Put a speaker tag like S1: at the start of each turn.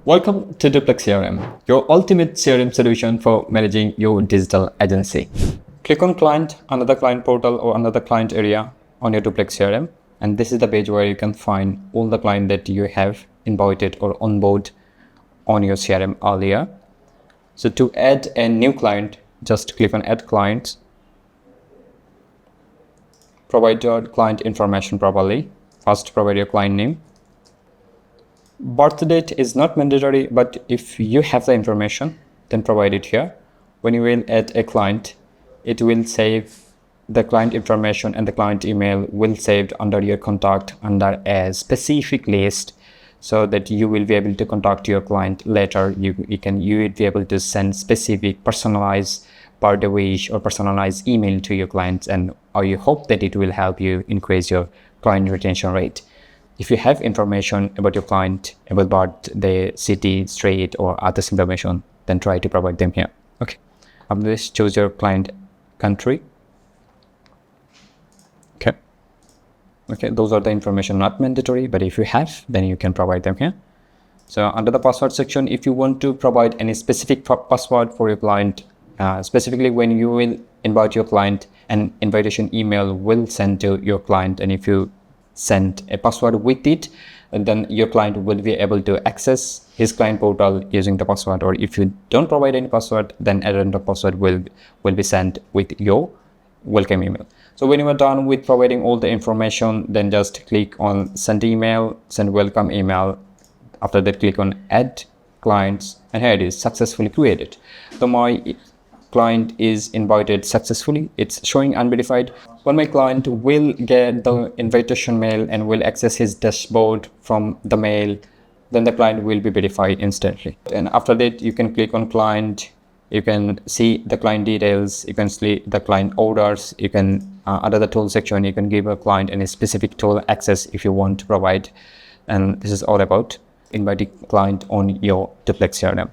S1: Welcome to Doplac CRM, your ultimate CRM solution for managing your digital agency. Click on Client, another client portal or another client area on your Doplac CRM, and this is the page where you can find all the clients that you have invited or onboard on your CRM earlier. So to add a new client, just click on Add Clients. Provide your client information properly. First, provide your client name. Birth date is not mandatory, but if you have the information, then provide it here. When you will add a client, it will save the client information and the client email will saved under your contact under a specific list, so that you will be able to contact your client later. You will be able to send specific personalized birthday wish or personalized email to your clients, and you hope that it will help you increase your client retention rate. If you have information about your client, about birthday, city, street, or other information, then try to provide them here. Okay. After this, choose your client country. Okay, those are the information, not mandatory, but if you have, then you can provide them here. So under the password section, if you want to provide any specific password for your client, specifically when you will invite your client, an invitation email will send to your client, and if you send a password with it, and then your client will be able to access his client portal using the password. Or if you don't provide any password, then a random password will be sent with your welcome email. So when you are done with providing all the information, then just click on send email, send welcome email. After that, click on add clients, and here it is, successfully created. So my client is invited successfully. It's showing unverified. When my client will get the invitation mail and will access his dashboard from the mail, then the client will be verified instantly. And after that, you can click on client. You can see the client details. You can see the client orders. You can under the tool section, you can give a client any specific tool access if you want to provide. And this is all about inviting client on your Doplac CRM.